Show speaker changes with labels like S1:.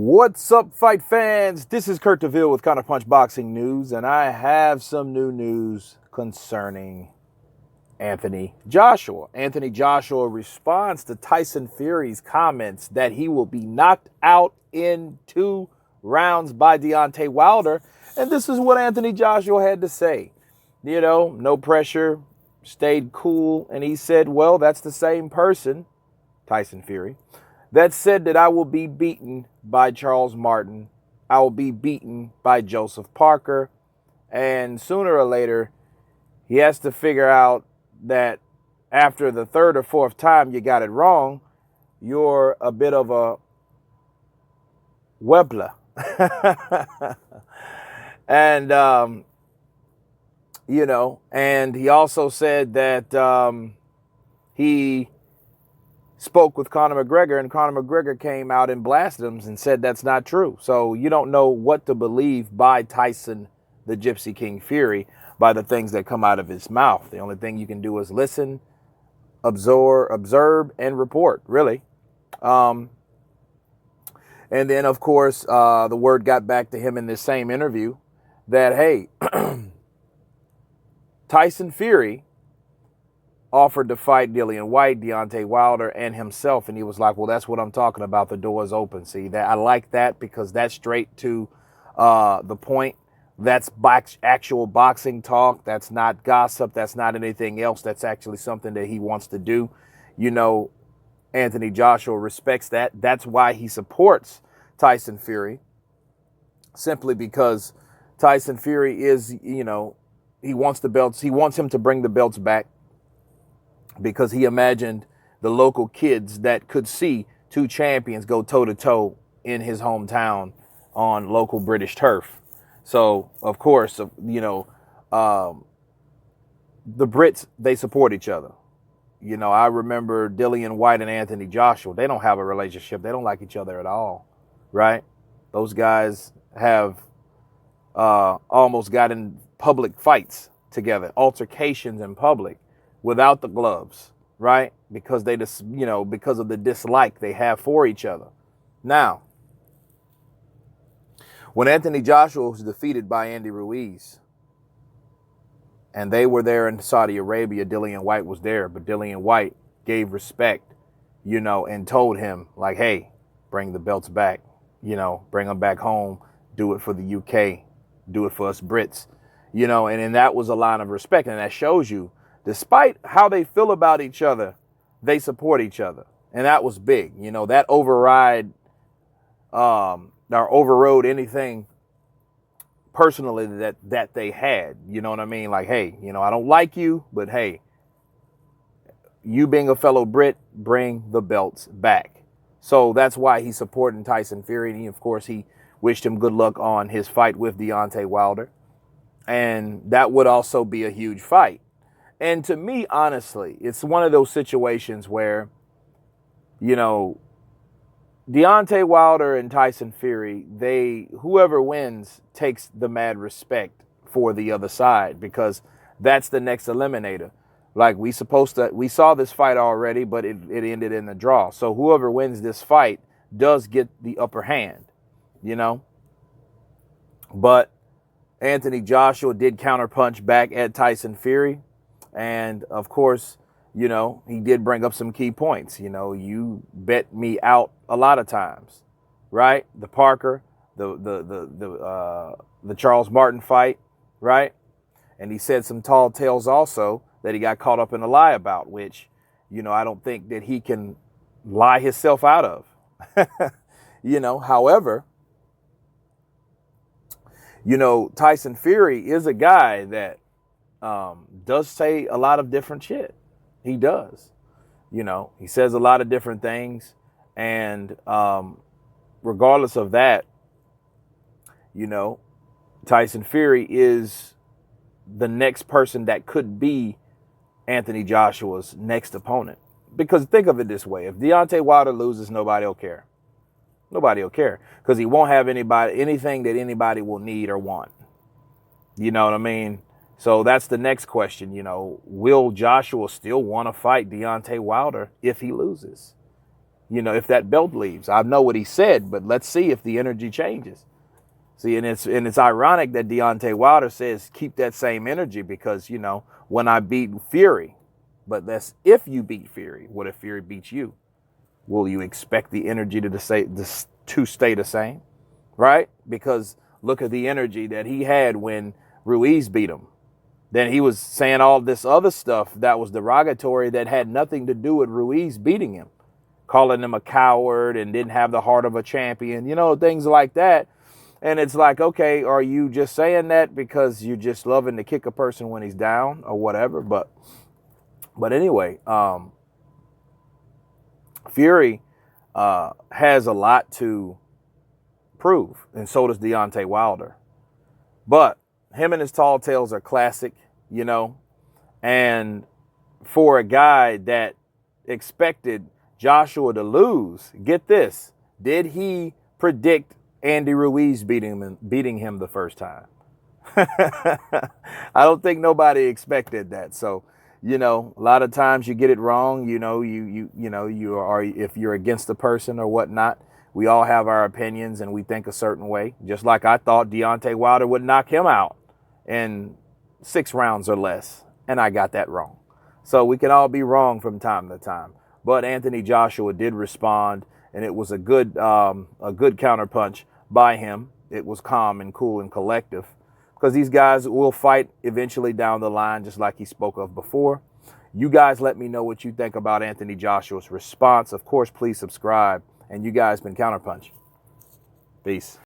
S1: What's up, fight fans? This is Kurt DeVille with Counterpunch Boxing News, and I have some new news concerning Anthony Joshua. Anthony Joshua responds to Tyson Fury's comments that he will be knocked out in 2 rounds by Deontay Wilder, and this is what Anthony Joshua had to say. No pressure, stayed cool, and he said, well, that's the same person, Tyson Fury, that said that I will be beaten by Charles Martin. I will be beaten by Joseph Parker. And sooner or later, he has to figure out that after the 3rd or 4th time you got it wrong, you're a bit of a Webbler. And, and he also said that he spoke with Conor McGregor, and Conor McGregor came out and blasted him and said that's not true. So you don't know what to believe by Tyson, the Gypsy King Fury, by the things that come out of his mouth. The only thing you can do is listen, observe, and report, really. And then, of course, the word got back to him in this same interview that, hey, Tyson Fury offered to fight Dillian Whyte, Deontay Wilder, and himself, and he was like, well, that's what I'm talking about. The door is open. See, that I like that because that's straight to the point. That's actual boxing talk. That's not gossip. That's not anything else. That's actually something that he wants to do. Anthony Joshua respects that. That's why he supports Tyson Fury, simply because Tyson Fury is, he wants the belts. He wants him to bring the belts back, because he imagined the local kids that could see 2 champions go toe-to-toe in his hometown on local British turf. So, of course, the Brits, they support each other. I remember Dillian Whyte and Anthony Joshua. They don't have a relationship. They don't like each other at all, right? Those guys have almost got in public fights together, altercations in public, without the gloves, right? Because they just, because of the dislike they have for each other. Now, when Anthony Joshua was defeated by Andy Ruiz, and they were there in Saudi Arabia, Dillian Whyte was there, but Dillian Whyte gave respect, and told him, like, hey, bring the belts back, bring them back home, do it for the UK, do it for us Brits, and then that was a line of respect, and that shows you, despite how they feel about each other, they support each other. And that was big. That overrode anything personally that they had. You know what I mean? Like, hey, I don't like you, but hey, you being a fellow Brit, bring the belts back. So that's why he's supporting Tyson Fury. And of course, he wished him good luck on his fight with Deontay Wilder. And that would also be a huge fight. And to me, honestly, it's one of those situations where, Deontay Wilder and Tyson Fury, whoever wins takes the mad respect for the other side, because that's the next eliminator. Like we saw this fight already, but it ended in a draw. So whoever wins this fight does get the upper hand, But Anthony Joshua did counterpunch back at Tyson Fury. And of course, he did bring up some key points. You bet me out a lot of times, right? The Parker, the Charles Martin fight, right? And he said some tall tales also that he got caught up in a lie about, which, I don't think that he can lie himself out of. However, Tyson Fury is a guy that does say a lot of different shit. He does. He says a lot of different things. And regardless of that, Tyson Fury is the next person that could be Anthony Joshua's next opponent. Because think of it this way. If Deontay Wilder loses, nobody will care. Nobody will care. Because he won't have anything that anybody will need or want. You know what I mean? So that's the next question, will Joshua still want to fight Deontay Wilder if he loses? if that belt leaves. I know what he said, but let's see if the energy changes. See, and it's ironic that Deontay Wilder says keep that same energy because, when I beat Fury, but that's if you beat Fury. What if Fury beats you? Will you expect the energy to stay the same? Right? Because look at the energy that he had when Ruiz beat him. Then he was saying all this other stuff that was derogatory that had nothing to do with Ruiz beating him. Calling him a coward and didn't have the heart of a champion, things like that. And it's like, okay, are you just saying that because you're just loving to kick a person when he's down or whatever? But anyway, Fury has a lot to prove, and so does Deontay Wilder. But him and his tall tales are classic, and for a guy that expected Joshua to lose, get this, did he predict Andy Ruiz beating him the first time? I don't think nobody expected that. So, a lot of times you get it wrong. You are, if you're against the person or whatnot, we all have our opinions and we think a certain way. Just like I thought Deontay Wilder would knock him out in 6 rounds or less, and I got that wrong. So we can all be wrong from time to time. But Anthony Joshua did respond, and it was a good counterpunch by him. It was calm and cool and collective, because these guys will fight eventually down the line, just like he spoke of before. You guys let me know what you think about Anthony Joshua's response. Of course, please subscribe. And you guys been Counterpunch. Peace.